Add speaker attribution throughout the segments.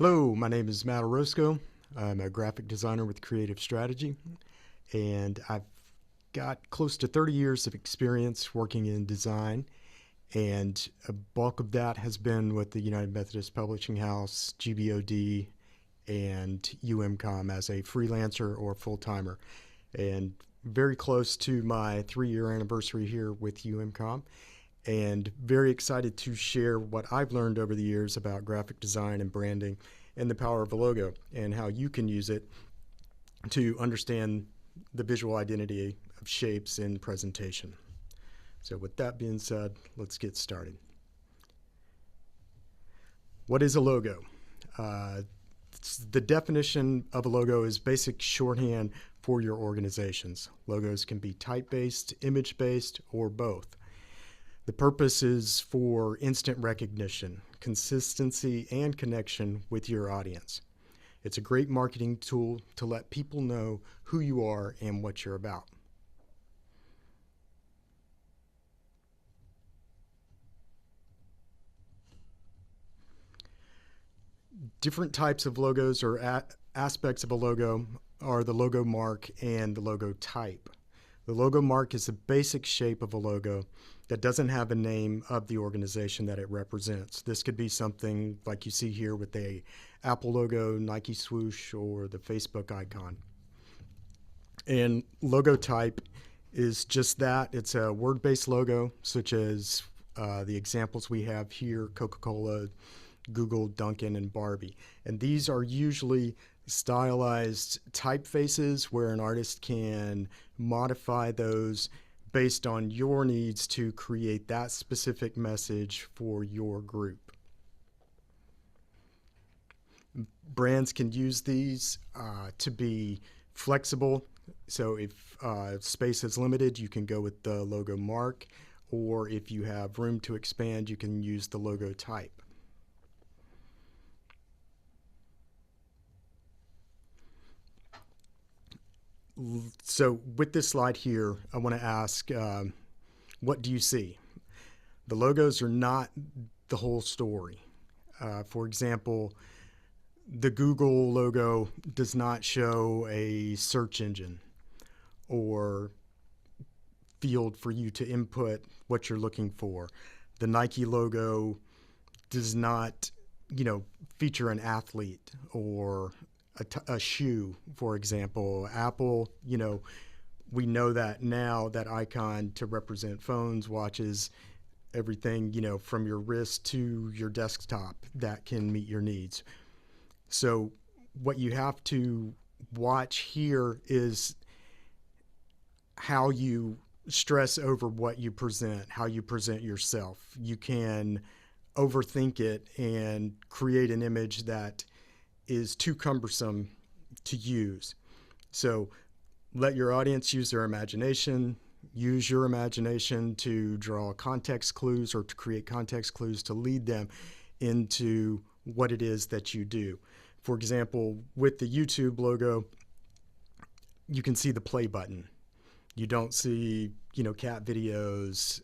Speaker 1: Hello, my name is Matt Orozco. I'm a graphic designer with Creative Strategy, and I've got close to 30 years of experience working in design, and a bulk of that has been with the United Methodist Publishing House, GBOD, and MyCom as a freelancer or full-timer. And very close to my 3-year anniversary here with MyCom, and very excited to share what I've learned over the years about graphic design and branding and the power of a logo and how you can use it to understand the visual identity of shapes in presentation. So with that being said, let's get started. What is a logo? The definition of a logo is basic shorthand for your organizations. Logos can be type-based, image-based, or both. The purpose is for instant recognition, consistency, and connection with your audience. It's a great marketing tool to let people know who you are and what you're about. Different types of logos or aspects of a logo are the logo mark and the logo type. The logo mark is the basic shape of a logo that doesn't have a name of the organization that it represents. This could be something like you see here with the Apple logo, Nike swoosh, or the Facebook icon. And logo type is just that. It's a word-based logo, such as the examples we have here, Coca-Cola, Google, Dunkin', and Barbie. And these are usually stylized typefaces where an artist can modify those based on your needs to create that specific message for your group. Brands can use these to be flexible. So if space is limited, you can go with the logo mark, or if you have room to expand, you can use the logo type. So with this slide here, I want to ask, what do you see? The logos are not the whole story. For example, the Google logo does not show a search engine or field for you to input what you're looking for. The Nike logo does not, feature an athlete or a shoe, for example. Apple, we know that now, that icon to represent phones, watches, everything, from your wrist to your desktop that can meet your needs. So what you have to watch here is how you stress over what you present, how you present yourself. You can overthink it and create an image that is too cumbersome to use. So let your audience use their imagination. Use your imagination to draw context clues or to create context clues to lead them into what it is that you do. For example, with the YouTube logo, you can see the play button. You don't see, cat videos,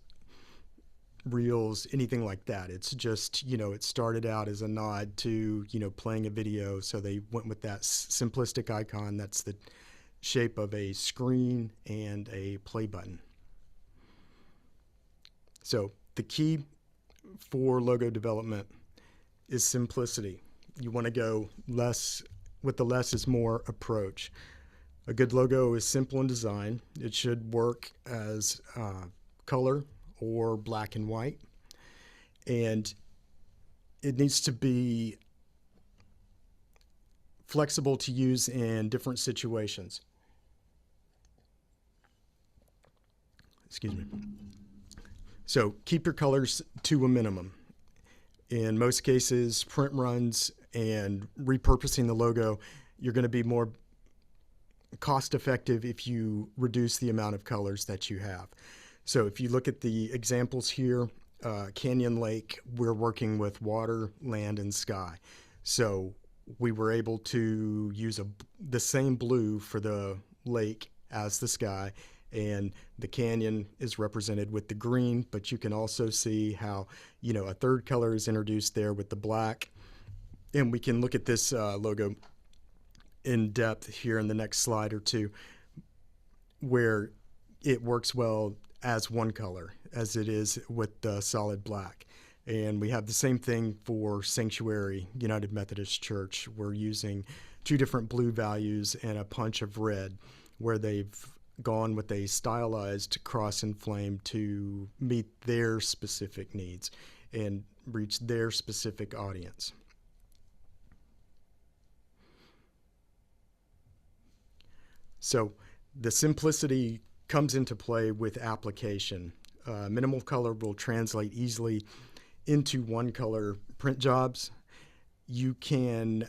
Speaker 1: reels, anything like that. It's just, it started out as a nod to, playing a video. So they went with that simplistic icon. That's the shape of a screen and a play button. So the key for logo development is simplicity. You want to go less with the less is more approach. A good logo is simple in design. It should work as color or black and white, and it needs to be flexible to use in different situations. Excuse me. So keep your colors to a minimum. In most cases, print runs and repurposing the logo, you're going to be more cost effective if you reduce the amount of colors that you have. So if you look at the examples here, Canyon Lake, we're working with water, land, and sky. So we were able to use the same blue for the lake as the sky, and the canyon is represented with the green, but you can also see how, a third color is introduced there with the black. And we can look at this logo in depth here in the next slide or two, where it works well as one color as it is with the solid black. And we have the same thing for Sanctuary United Methodist Church. We're using 2 different blue values and a punch of red, where they've gone with a stylized cross and flame to meet their specific needs and reach their specific audience. So the simplicity comes into play with application. Minimal color will translate easily into one color print jobs. You can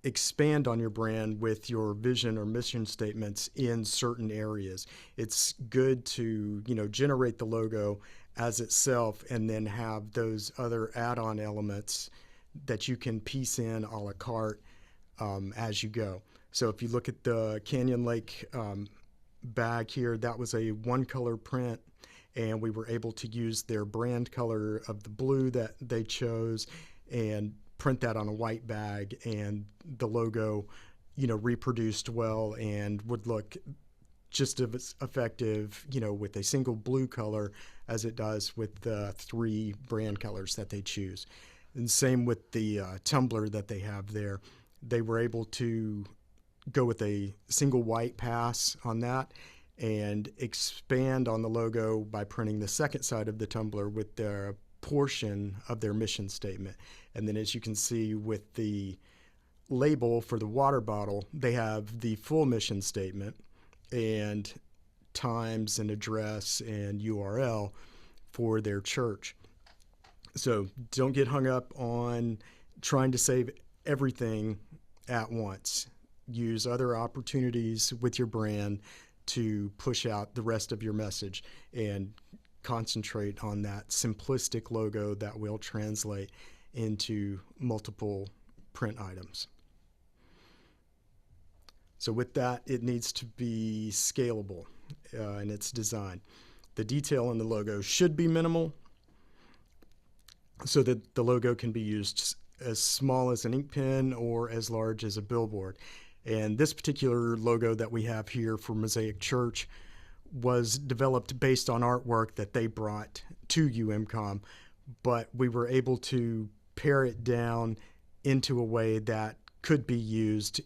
Speaker 1: expand on your brand with your vision or mission statements in certain areas. It's good to, generate the logo as itself and then have those other add-on elements that you can piece in a la carte as you go. So if you look at the Canyon Lake bag here, that was a one color print, and we were able to use their brand color of the blue that they chose and print that on a white bag, and the logo, reproduced well and would look just as effective, with a single blue color as it does with the 3 brand colors that they choose. And same with the tumbler that they have there. They were able to go with a single white pass on that and expand on the logo by printing the second side of the tumbler with the portion of their mission statement. And then, as you can see with the label for the water bottle, they have the full mission statement and times and address and URL for their church. So don't get hung up on trying to save everything at once. Use other opportunities with your brand to push out the rest of your message and concentrate on that simplistic logo that will translate into multiple print items. So with that, it needs to be scalable in its design. The detail in the logo should be minimal so that the logo can be used as small as an ink pen or as large as a billboard. And this particular logo that we have here for Mosaic Church was developed based on artwork that they brought to UMCOM, but we were able to pare it down into a way that could be used,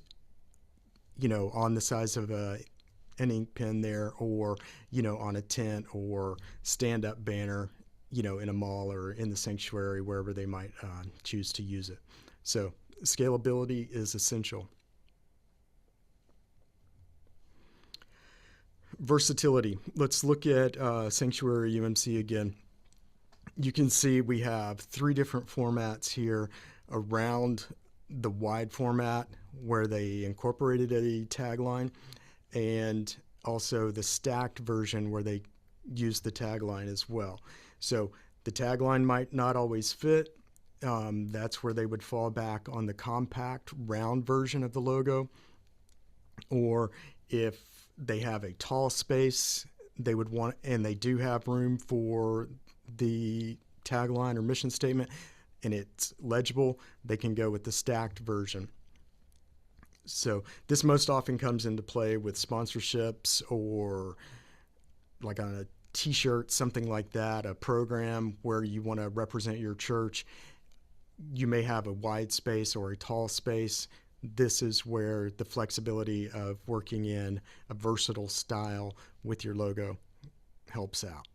Speaker 1: on the size of an ink pen there, or, on a tent or stand-up banner, in a mall or in the sanctuary, wherever they might choose to use it. So scalability is essential. Versatility. Let's look at Sanctuary UMC again. You can see we have 3 different formats here around the wide format where they incorporated a tagline, and also the stacked version where they use the tagline as well. So the tagline might not always fit. That's where they would fall back on the compact round version of the logo. Or if they have a tall space, they would want, and they do have room for the tagline or mission statement, and it's legible, they can go with the stacked version. So this most often comes into play with sponsorships or like on a t-shirt, something like that, a program where you want to represent your church. You may have a wide space or a tall space. This is where the flexibility of working in a versatile style with your logo helps out.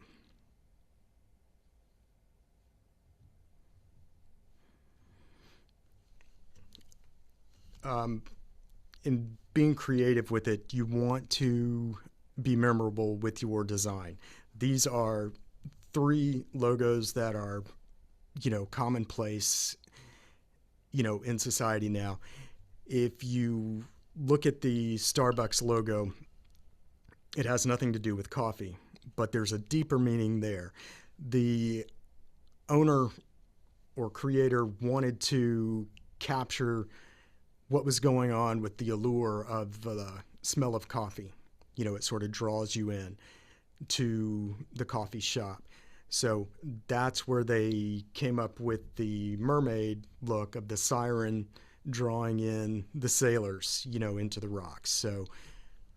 Speaker 1: In being creative with it, you want to be memorable with your design. These are 3 logos that are, commonplace, in society now. If you look at the Starbucks logo, it has nothing to do with coffee, but there's a deeper meaning there. The owner or creator wanted to capture what was going on with the allure of the smell of coffee. It sort of draws you in to the coffee shop. So that's where they came up with the mermaid look of the siren drawing in the sailors, into the rocks. So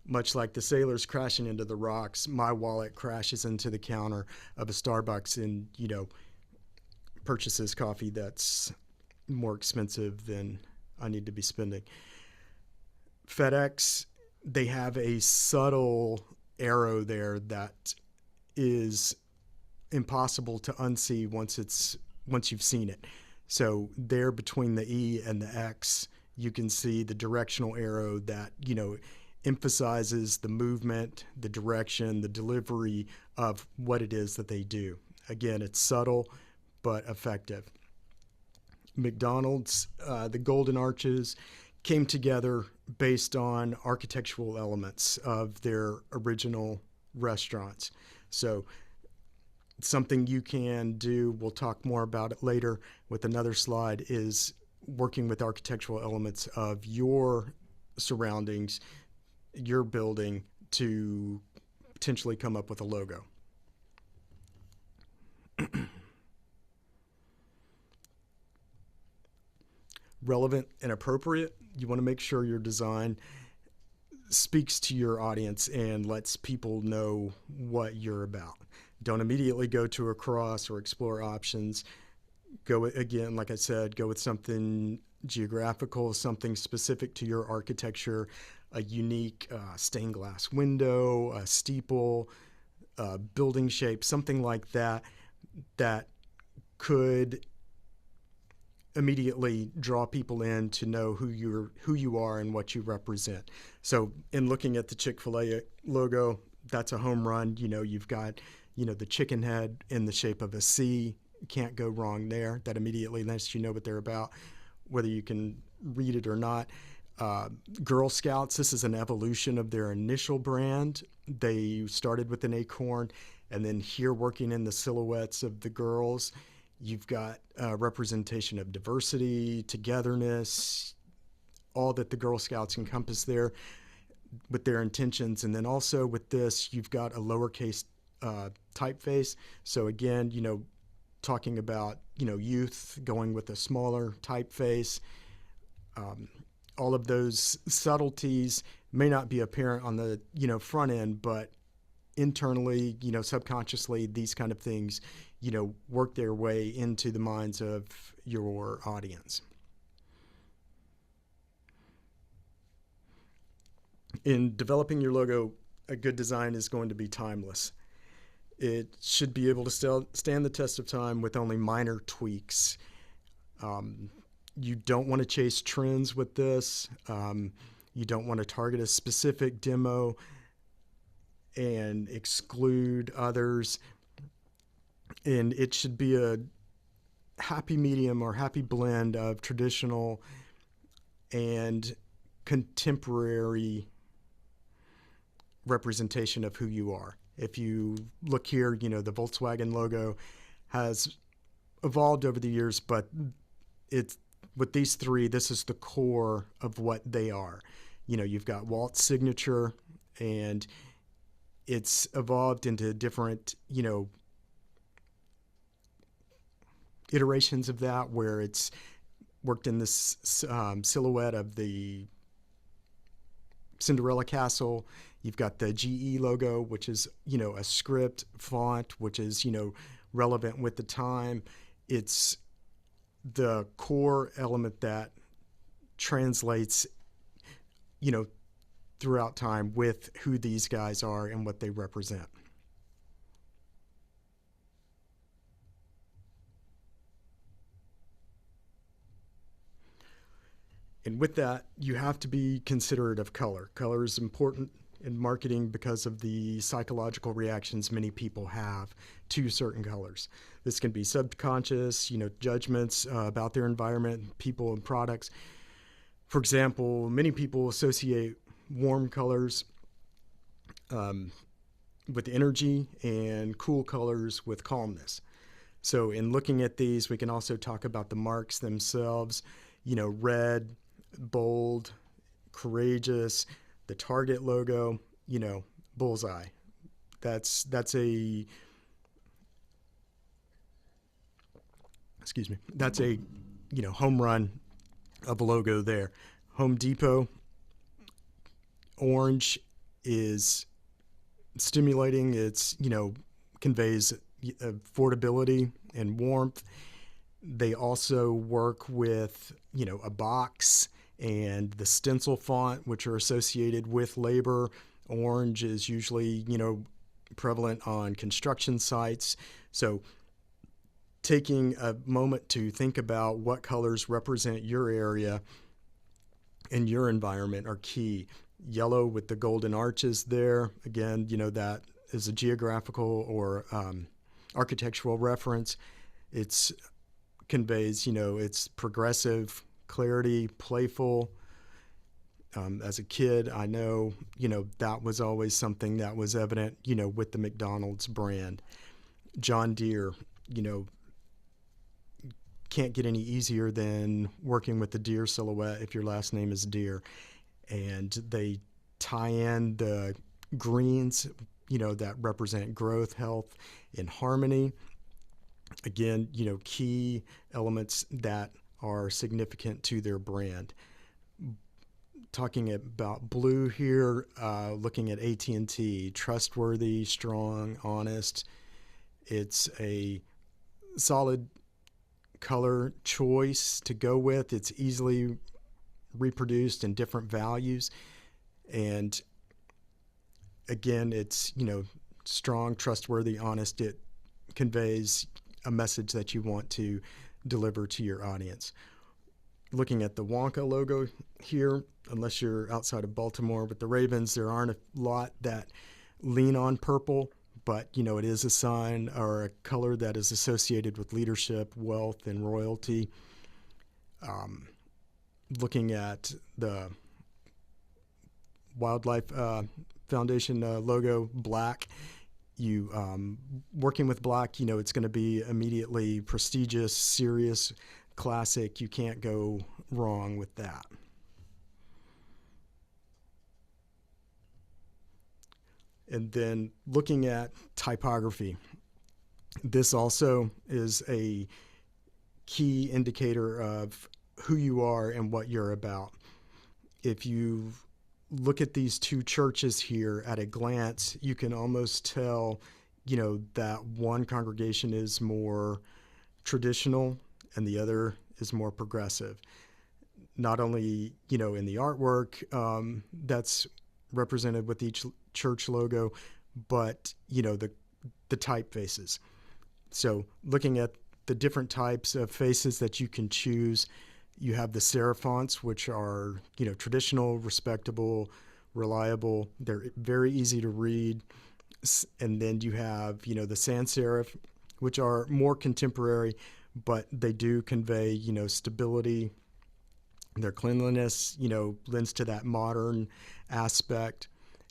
Speaker 1: much like the sailors crashing into the rocks, my wallet crashes into the counter of a Starbucks and, purchases coffee that's more expensive than I need to be spending. FedEx, they have a subtle arrow there that is impossible to unsee once you've seen it. So there between the E and the X, you can see the directional arrow that, emphasizes the movement, the direction, the delivery of what it is that they do. Again, it's subtle but effective. McDonald's, the Golden Arches came together based on architectural elements of their original restaurants. So something you can do, we'll talk more about it later with another slide, is working with architectural elements of your surroundings, your building, to potentially come up with a logo. Relevant and appropriate. You want to make sure your design speaks to your audience and lets people know what you're about. Don't immediately go to a cross or explore options. Go, again, like I said, go with something geographical, something specific to your architecture, a unique stained glass window, a steeple, building shape, something like that could immediately draw people in to know who you are and what you represent. So in looking at the Chick-fil-A logo, that's a home run. You've got, the chicken head in the shape of a C. Can't go wrong there. That immediately lets you know what they're about, whether you can read it or not. Girl Scouts, this is an evolution of their initial brand. They started with an acorn, and then here working in the silhouettes of the girls, you've got representation of diversity, togetherness, all that the Girl Scouts encompass there with their intentions. And then also with this, you've got a lowercase typeface. So again, talking about, youth, going with a smaller typeface. All of those subtleties may not be apparent on the, front end, but internally, subconsciously, these kind of things, work their way into the minds of your audience. In developing your logo, a good design is going to be timeless. It should be able to stand the test of time with only minor tweaks. You don't want to chase trends with this. You don't want to target a specific demo and exclude others. And it should be a happy medium or happy blend of traditional and contemporary representation of who you are. If you look here, the Volkswagen logo has evolved over the years, but it's with these three, this is the core of what they are. You've got Walt's signature, and it's evolved into different, iterations of that, where it's worked in this silhouette of the Cinderella Castle. You've got the GE logo, which is, a script font, which is, relevant with the time. It's the core element that translates, throughout time with who these guys are and what they represent. And with that, you have to be considerate of color. Color is important in marketing because of the psychological reactions many people have to certain colors. This can be subconscious, judgments about their environment, people, and products. For example, many people associate warm colors with energy and cool colors with calmness. So in looking at these, we can also talk about the marks themselves, red, bold, courageous, the Target logo, bullseye. That's a excuse me, that's a, home run of a logo there. Home Depot, orange is stimulating. It's, conveys affordability and warmth. They also work with, a box and the stencil font, which are associated with labor. Orange is usually, prevalent on construction sites. So taking a moment to think about what colors represent your area and your environment are key. Yellow with the golden arches there, again, that is a geographical or architectural reference. It's conveys, it's progressive, clarity, playful. As a kid, I know, that was always something that was evident, with the McDonald's brand. John Deere, can't get any easier than working with the deer silhouette if your last name is Deere. And they tie in the greens, that represent growth, health, and harmony. Again, key elements that are significant to their brand. Talking about blue here, looking at AT&T, trustworthy, strong, honest. It's a solid color choice to go with. It's easily reproduced in different values. And again, it's, strong, trustworthy, honest. It conveys a message that you want to deliver to your audience. Looking at the Wonka logo here, unless you're outside of Baltimore with the Ravens, there aren't a lot that lean on purple, but, it is a sign or a color that is associated with leadership, wealth, and royalty. Looking at the Wildlife Foundation logo, black, working with black, it's going to be immediately prestigious, serious, classic. You can't go wrong with that. And then looking at typography, this also is a key indicator of who you are and what you're about. If you look at these two churches here at a glance, you can almost tell, that one congregation is more traditional and the other is more progressive. Not only, in the artwork that's represented with each church logo, but, the typefaces. So looking at the different types of faces that you can choose, you have the serif fonts, which are, traditional, respectable, reliable. They're very easy to read. And then you have, the sans serif, which are more contemporary, but they do convey, stability. Their cleanliness, lends to that modern aspect.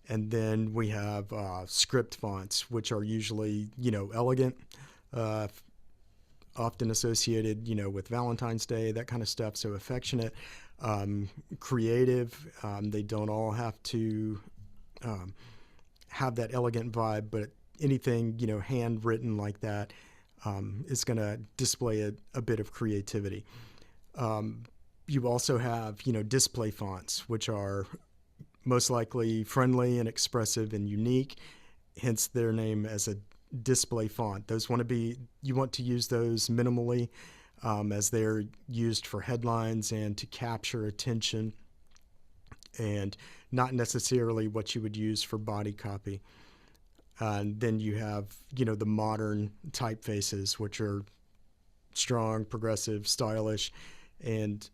Speaker 1: And then we have script fonts, which are usually, elegant, often associated, with Valentine's Day, that kind of stuff. So affectionate, creative. They don't all have to have that elegant vibe, but anything, handwritten like that is going to display a bit of creativity. You also have, display fonts, which are most likely friendly and expressive and unique, hence their name as a display font. You want to use those minimally as they're used for headlines and to capture attention, and not necessarily what you would use for body copy. And then you have, the modern typefaces, which are strong, progressive, stylish, and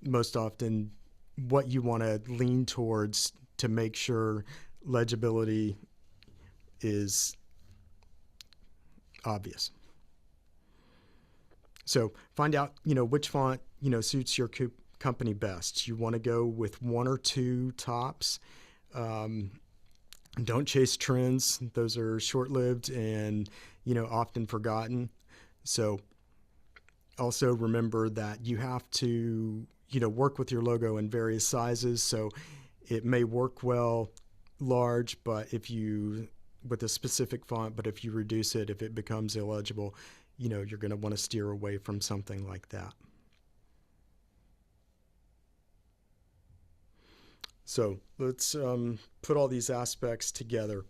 Speaker 1: most often what you want to lean towards to make sure legibility is obvious. So find out, which font, suits your company best. You want to go with one or two tops. Don't chase trends. Those are short-lived and, often forgotten. So also remember that you have to, work with your logo in various sizes. So it may work well large, but with a specific font, but if you reduce it, if it becomes illegible, you're going to want to steer away from something like that. So let's put all these aspects together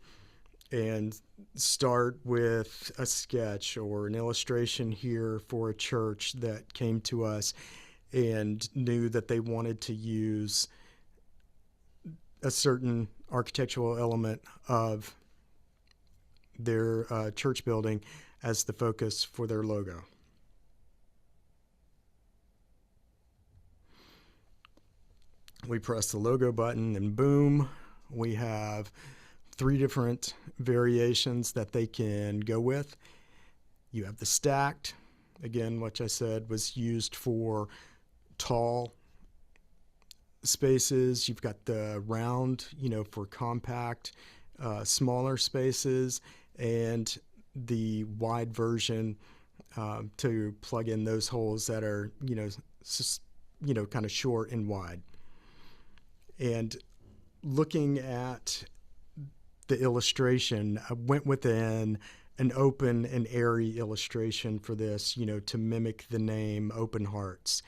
Speaker 1: and start with a sketch or an illustration here for a church that came to us and knew that they wanted to use a certain architectural element of their church building as the focus for their logo. We press the logo button and boom, we have 3 different variations that they can go with. You have the stacked, again, which I said was used for tall spaces. You've got the round, for compact, smaller spaces, and the wide version to plug in those holes that are, kind of short and wide. And looking at the illustration, I went within an open and airy illustration for this, to mimic the name Open Hearts.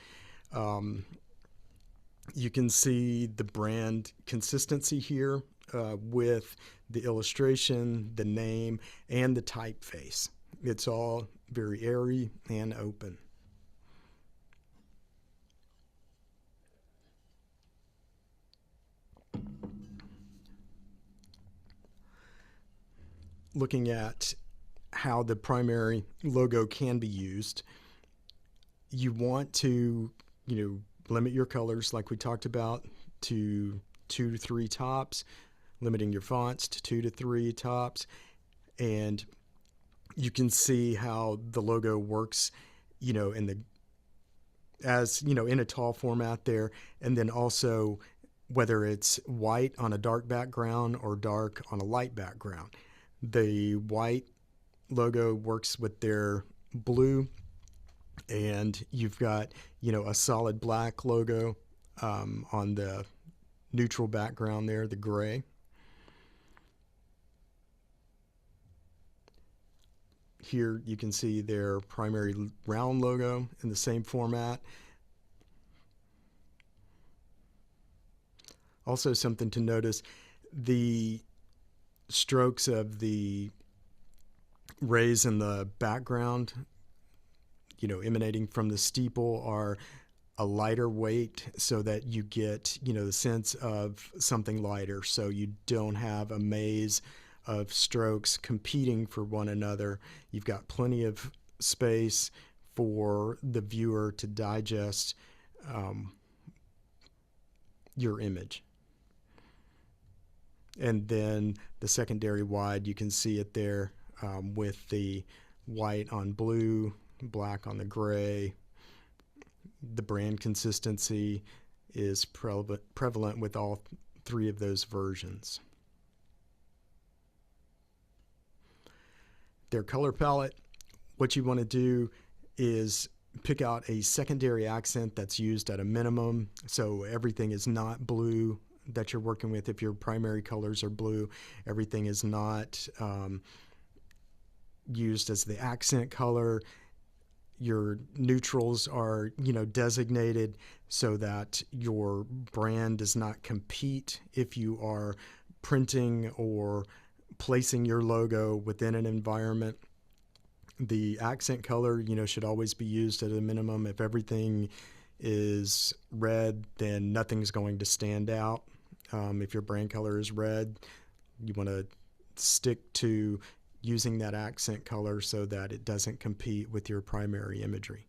Speaker 1: You can see the brand consistency here with the illustration, the name, and the typeface. It's all very airy and open. Looking at how the primary logo can be used, you want to, limit your colors like we talked about to 2 to 3 tops, limiting your fonts to 2 to 3 tops, and you can see how the logo works, in a tall format there, and then also whether it's white on a dark background or dark on a light background. The white logo works with their blue, and you've got, a solid black logo on the neutral background there, the gray. Here you can see their primary round logo in the same format. Also something to notice, the strokes of the rays in the background, emanating from the steeple are a lighter weight so that you get, the sense of something lighter, so you don't have a maze of strokes competing for one another. You've got plenty of space for the viewer to digest your image. And then the secondary wide, you can see it there with the white on blue, black on the gray. The brand consistency is prevalent with all 3 of those versions. Their color palette, what you want to do is pick out a secondary accent that's used at a minimum, so everything is not blue that you're working with. If your primary colors are blue, everything is not used as the accent color. Your neutrals are, designated so that your brand does not compete if you are printing or placing your logo within an environment. The accent color, should always be used at a minimum. If everything is red, then nothing's going to stand out. If your brand color is red, you want to stick to using that accent color so that it doesn't compete with your primary imagery.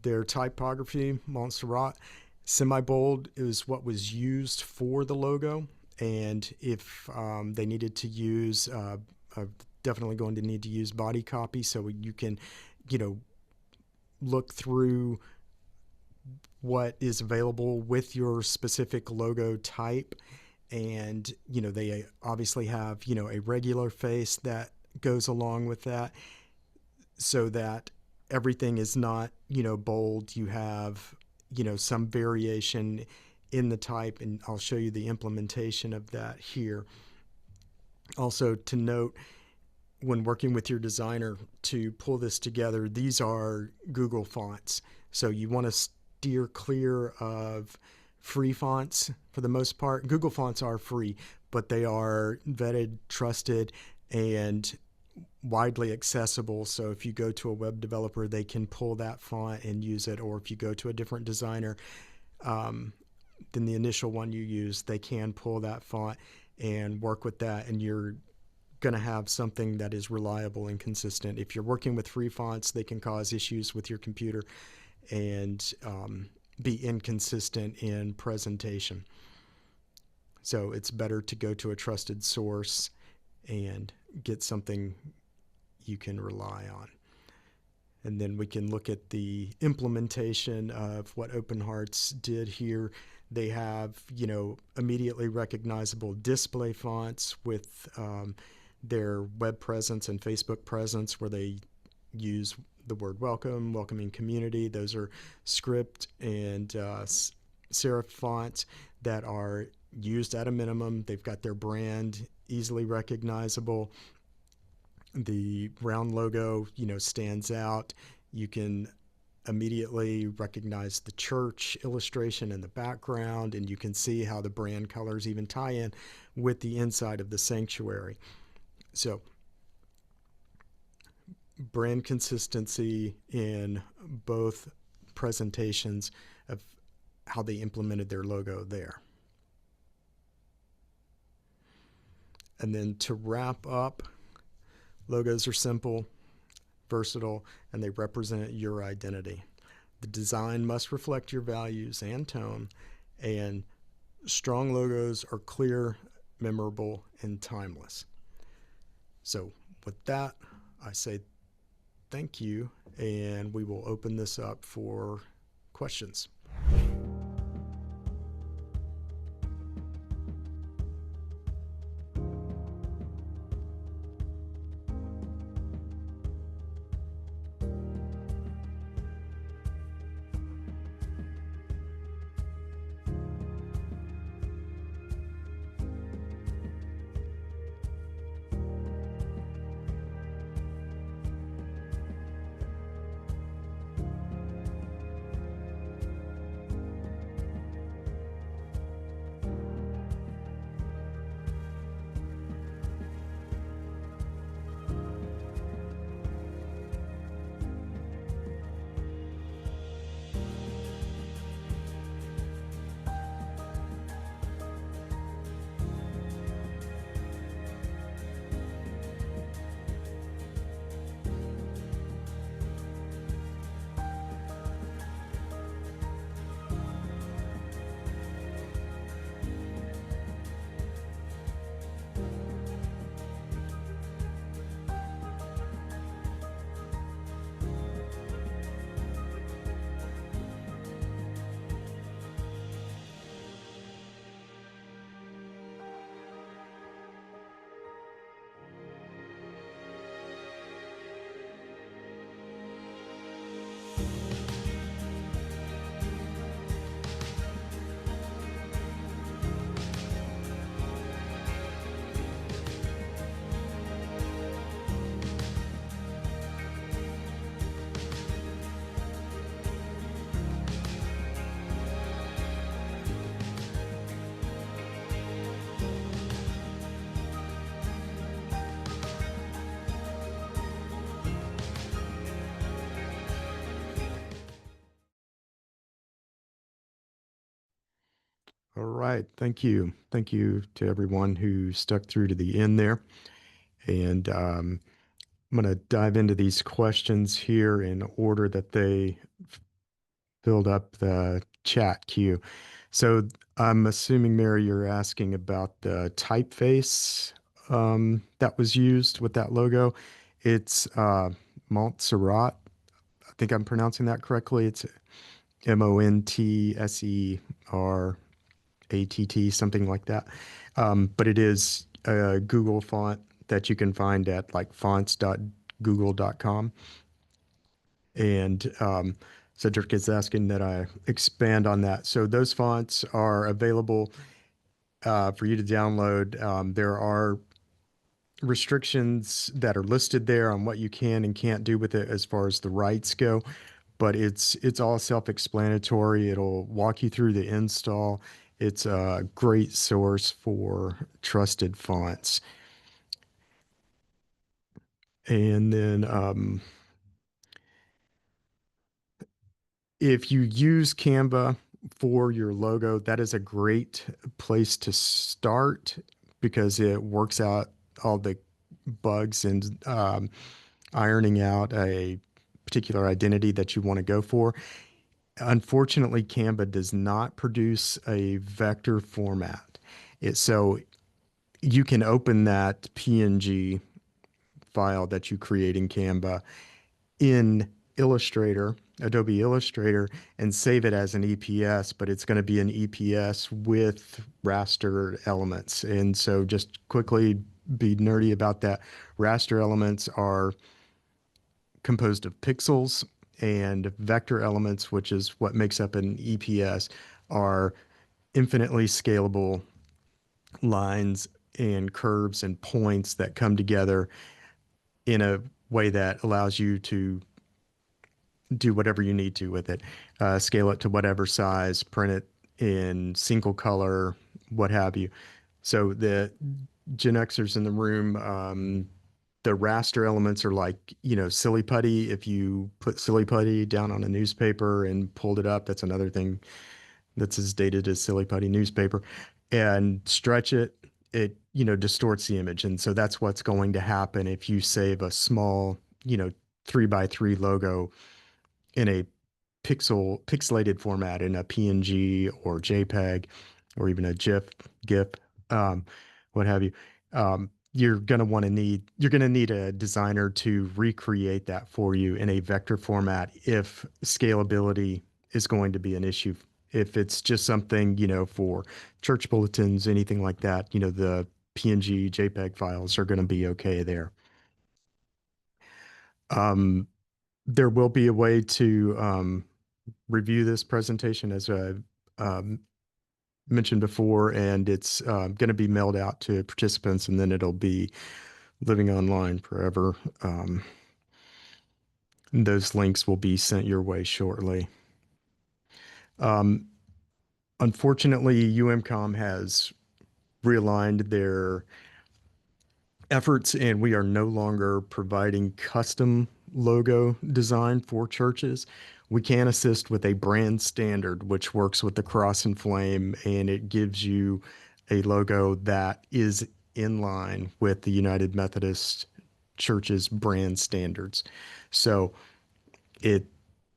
Speaker 1: Their typography, Montserrat, semi-bold is what was used for the logo, and if they needed to use, definitely going to need to use body copy, so you can, look through what is available with your specific logo type. And, they obviously have, a regular face that goes along with that, so that everything is not, bold. You have, some variation in the type, and I'll show you the implementation of that here. Also to note, when working with your designer to pull this together, these are Google fonts. So you want to steer clear of free fonts for the most part. Google fonts are free, but they are vetted, trusted, and widely accessible. So if you go to a web developer, they can pull that font and use it. Or if you go to a different designer than the initial one you use, they can pull that font and work with that, and you're going to have something that is reliable and consistent. If you're working with free fonts, they can cause issues with your computer and be inconsistent in presentation. So it's better to go to a trusted source and get something you can rely on. And then we can look at the implementation of what OpenHearts did here. They have, immediately recognizable display fonts with their web presence and Facebook presence, where they use the word welcome, welcoming community. Those are script and serif fonts that are used at a minimum. They've got their brand easily recognizable. The round logo, stands out. You can immediately recognize the church illustration in the background, and you can see how the brand colors even tie in with the inside of the sanctuary. So brand consistency in both presentations of how they implemented their logo there. And then to wrap up, logos are simple, versatile, and they represent your identity. The design must reflect your values and tone, and strong logos are clear, memorable, and timeless. So with that, I say thank you, and we will open this up for questions. All right. Thank you. Thank you to everyone who stuck through to the end there. And I'm going to dive into these questions here in order that they filled up the chat queue. So I'm assuming, Mary, you're asking about the typeface that was used with that logo. It's Montserrat. I think I'm pronouncing that correctly. It's Montserrat, something like that. But it is a Google font that you can find at like fonts.google.com. And Cedric is asking that I expand on that. So those fonts are available for you to download. There are restrictions that are listed there on what you can and can't do with it as far as the rights go, but it's all self-explanatory. It'll walk you through the install. It's a great source for trusted fonts. And then if you use Canva for your logo, that is a great place to start because it works out all the bugs and ironing out a particular identity that you want to go for. Unfortunately, Canva does not produce a vector format. So you can open that PNG file that you create in Canva in Illustrator, Adobe Illustrator, and save it as an EPS, but it's going to be an EPS with raster elements. And so just quickly be nerdy about that. Raster elements are composed of pixels, and vector elements, which is what makes up an EPS, are infinitely scalable lines and curves and points that come together in a way that allows you to do whatever you need to with it. Scale it to whatever size, print it in single color, what have you. So the Gen Xers in the room, the raster elements are like, silly putty. If you put silly putty down on a newspaper and pulled it up, that's another thing that's as dated as silly putty newspaper, and stretch it, it distorts the image. And so that's what's going to happen if you save a small, 3x3 logo in a pixelated format in a PNG or JPEG or even a GIF, um, what have you. You're going to need a designer to recreate that for you in a vector format if scalability is going to be an issue. If it's just something, for church bulletins, anything like that, the PNG, JPEG files are going to be okay there. There will be a way to review this presentation, as I mentioned before, and it's going to be mailed out to participants, and then it'll be living online forever. Those links will be sent your way shortly. Unfortunately, UMCOM has realigned their efforts, and we are no longer providing custom logo design for churches. We can assist with a brand standard, which works with the cross and flame, and it gives you a logo that is in line with the United Methodist Church's brand standards. So it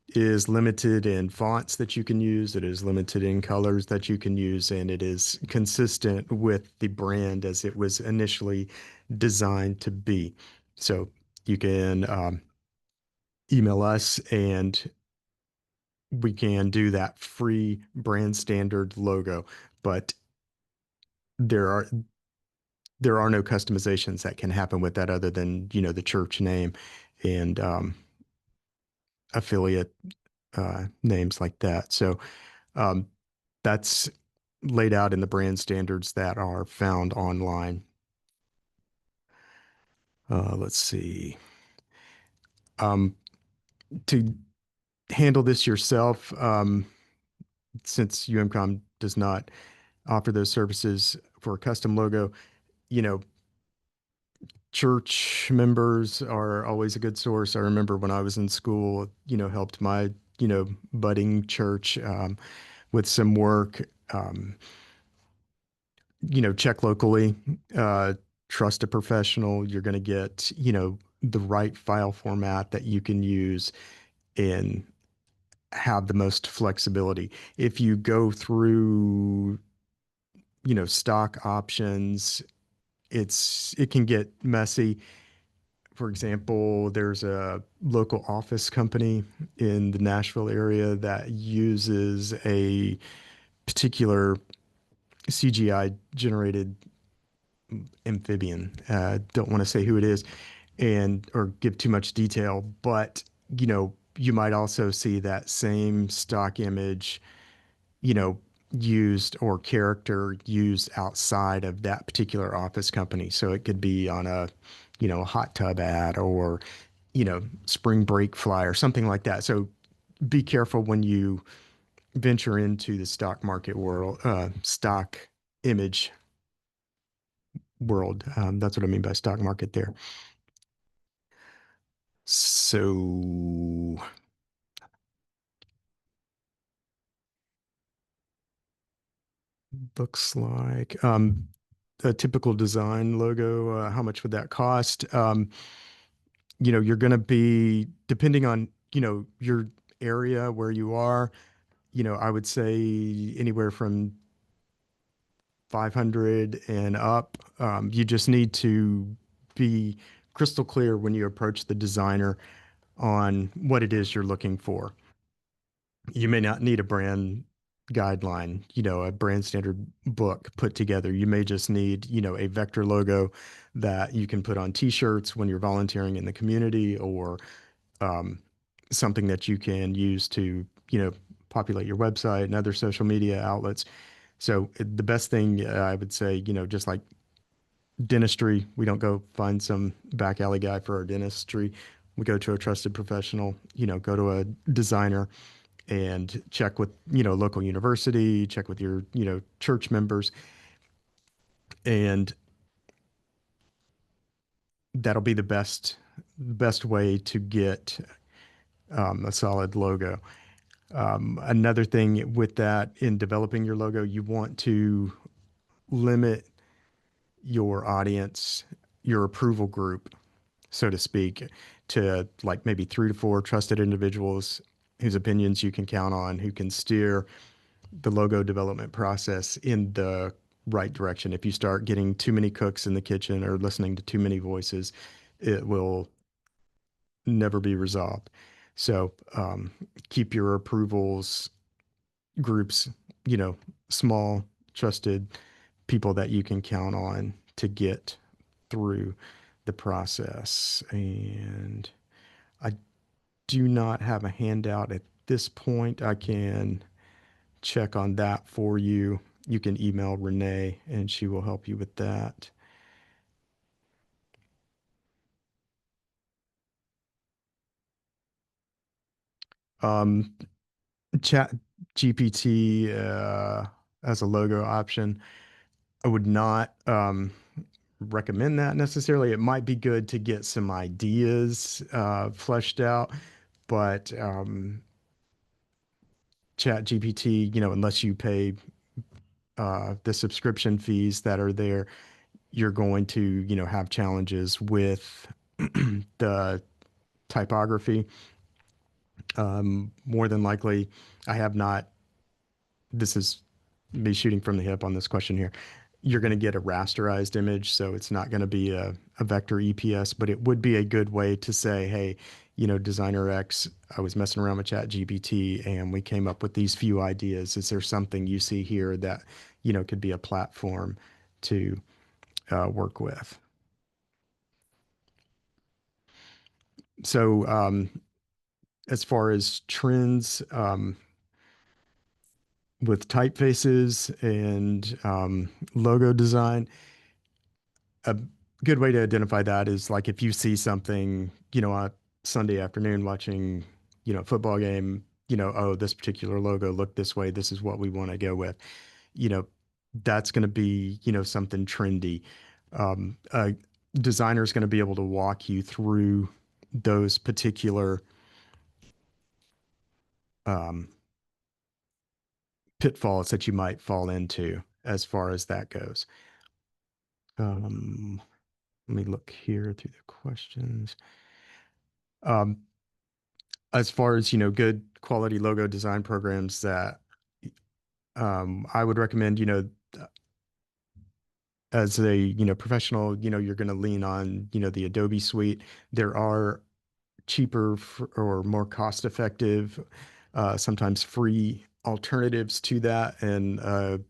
Speaker 1: is limited in fonts that you can use, it is limited in colors that you can use, and it is consistent with the brand as it was initially designed to be. So you can email us and we can do that free brand standard logo, but there are no customizations that can happen with that other than, the church name and affiliate names like that. So that's laid out in the brand standards that are found online. Let's see. To handle this yourself, since UMCOM does not offer those services for a custom logo, you know, church members are always a good source. I remember when I was in school, helped my, budding church with some work. Check locally, trust a professional. You're going to get, the right file format that you can use and have the most flexibility. If you go through, stock options, it can get messy. For example, there's a local office company in the Nashville area that uses a particular CGI generated amphibian. Don't want to say who it is and or give too much detail, but you might also see that same stock image, you know, used or character used outside of that particular office company. So it could be on a, a hot tub ad or, spring break flyer, something like that. So be careful when you venture into the stock market world, stock image world. That's what I mean by stock market there. So looks like a typical design logo. How much would that cost? You're going to be depending on, your area where you are, I would say anywhere from 500 and up. You just need to be crystal clear when you approach the designer on what it is you're looking for. You may not need a brand guideline, a brand standard book put together. You may just need, a vector logo that you can put on t-shirts when you're volunteering in the community, or um, something that you can use to, populate your website and other social media outlets. So the best thing I would say, just like dentistry, we don't go find some back alley guy for our dentistry. We go to a trusted professional, go to a designer and check with, local university, check with your, church members. And that'll be the best way to get a solid logo. Another thing with that, in developing your logo, you want to limit your audience, your approval group, so to speak, to like maybe 3 to 4 trusted individuals whose opinions you can count on, who can steer the logo development process in the right direction. If you start getting too many cooks in the kitchen or listening to too many voices, it will never be resolved. So keep your approvals groups, small, trusted people that you can count on to get through the process. And I do not have a handout at this point. I can check on that for you. You can email Renee and she will help you with that. Um, Chat GPT as a logo option. I would not recommend that necessarily. It might be good to get some ideas fleshed out, but Chat GPT, unless you pay the subscription fees that are there, you're going to, have challenges with the typography. More than likely, I have not, this is me shooting from the hip on this question here. You're going to get a rasterized image, so it's not going to be a vector EPS, but it would be a good way to say, hey, designer X, I was messing around with Chat GPT and we came up with these few ideas. Is there something you see here that, could be a platform to work with? So, as far as trends, with typefaces and logo design, a good way to identify that is like if you see something, on Sunday afternoon watching, a football game, oh, this particular logo looked this way. This is what we want to go with. You know, that's going to be, something trendy. A designer is going to be able to walk you through those particular um, pitfalls that you might fall into as far as that goes. Um, Let me look here through the questions. Um, as far as, good quality logo design programs that I would recommend, as a, professional, you're going to lean on, the Adobe suite. There are cheaper or more cost effective, sometimes free alternatives to that. And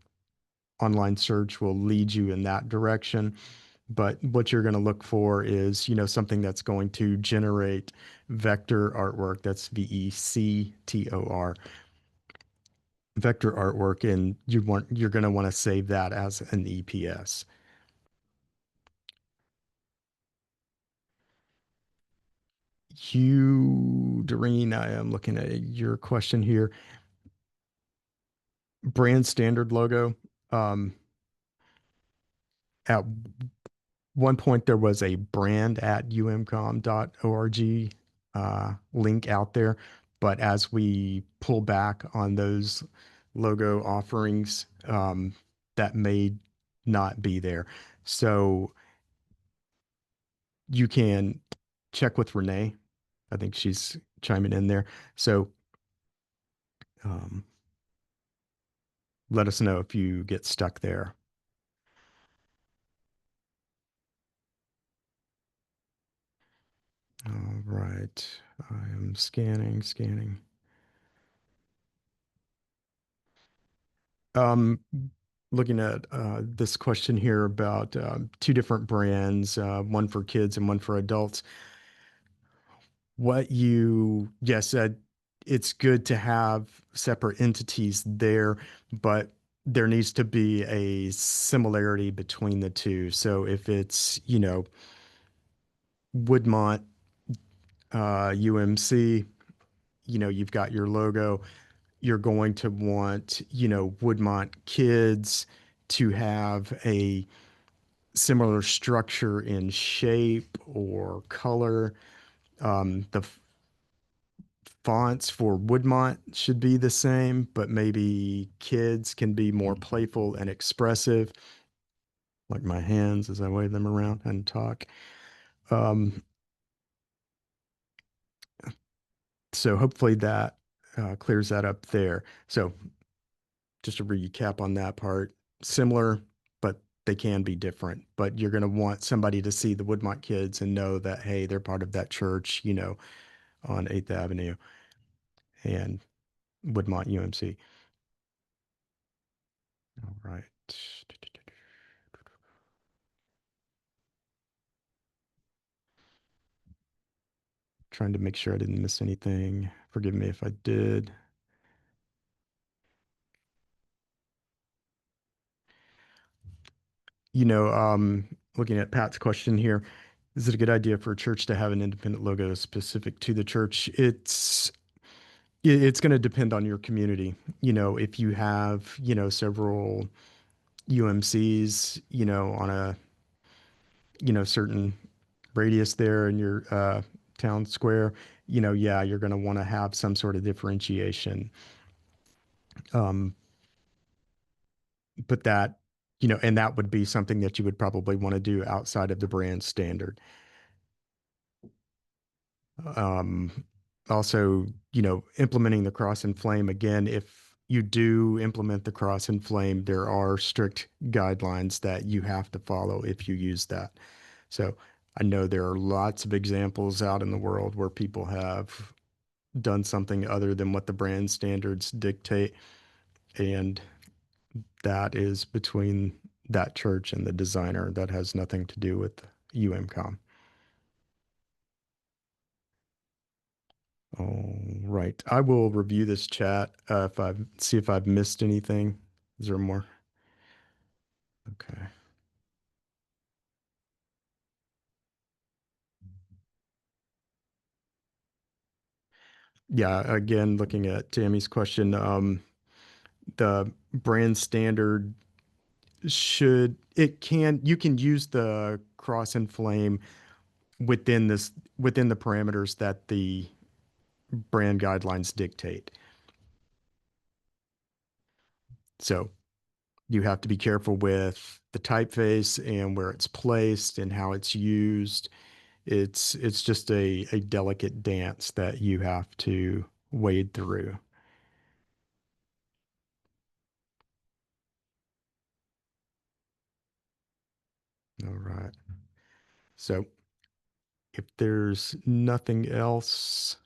Speaker 1: online search will lead you in that direction. But what you're going to look for is, something that's going to generate vector artwork. That's VECTOR. vector artwork, and you're going to want to save that as an EPS. Doreen, I am looking at your question here. Brand standard logo. At one point, there was a brand at umcom.org link out there, but as we pull back on those logo offerings, that may not be there. So you can check with Renee. I think she's chiming in there. So um, let us know if you get stuck there. All right. I am scanning. Um, Looking at this question here about two different brands, one for kids and one for adults. Yes, it's good to have separate entities there, but there needs to be a similarity between the two. So if it's, Woodmont UMC, you've got your logo, you're going to want, Woodmont Kids to have a similar structure in shape or color. The fonts for Woodmont should be the same, but maybe kids can be more playful and expressive, like my hands as I wave them around and talk. Um, so hopefully that clears that up there. So just to recap on that part, similar, but they can be different. But you're going to want somebody to see the Woodmont Kids and know that, hey, they're part of that church, on 8th Avenue and Woodmont UMC. All right. Trying to make sure I didn't miss anything. Forgive me if I did. Looking at Pat's question here, is it a good idea for a church to have an independent logo specific to the church? It's going to depend on your community. If you have, several UMCs, on a, certain radius there in your town square, yeah, you're going to want to have some sort of differentiation. Um, but and that would be something that you would probably want to do outside of the brand standard. Um, Also, implementing the cross and flame again, if you do implement the cross and flame, there are strict guidelines that you have to follow if you use that. So I know there are lots of examples out in the world where people have done something other than what the brand standards dictate, and that is between that church and the designer. That has nothing to do with UMCOM. All right. I will review this chat if I see if I've missed anything. Is there more? Okay. Yeah, again, looking at Tammy's question, the brand standard you can use the cross and flame within the parameters that the brand guidelines dictate. So you have to be careful with the typeface and where it's placed and how it's used. It's just a delicate dance that you have to wade through. All right. So if there's nothing else,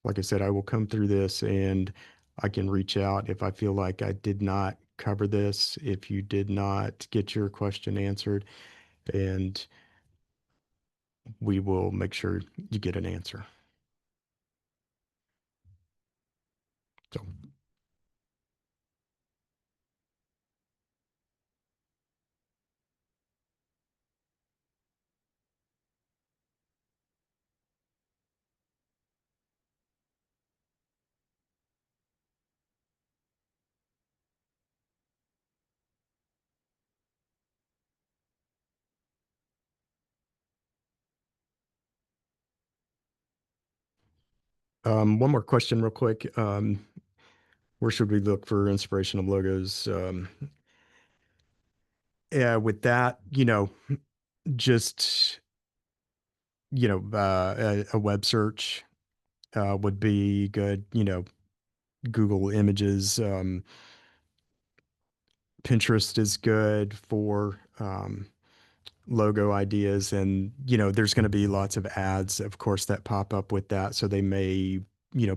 Speaker 1: like I said, I will come through this and I can reach out if I feel like I did not cover this, if you did not get your question answered, and we will make sure you get an answer. So One more question real quick. Where should we look for inspirational logos? Yeah, with that, just, a web search would be good. Google Images, Pinterest is good for logo ideas. And, there's going to be lots of ads, of course, that pop up with that. So they may,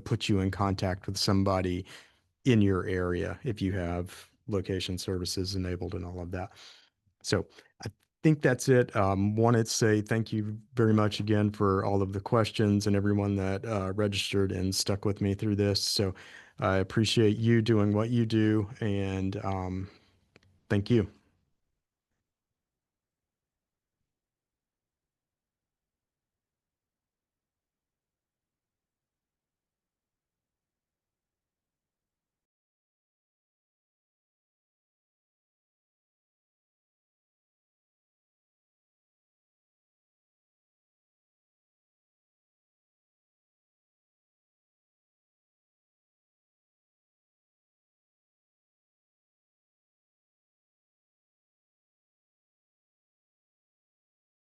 Speaker 1: put you in contact with somebody in your area if you have location services enabled and all of that. So I think that's it. Wanted to say thank you very much again for all of the questions and everyone that registered and stuck with me through this. So I appreciate you doing what you do, and thank you.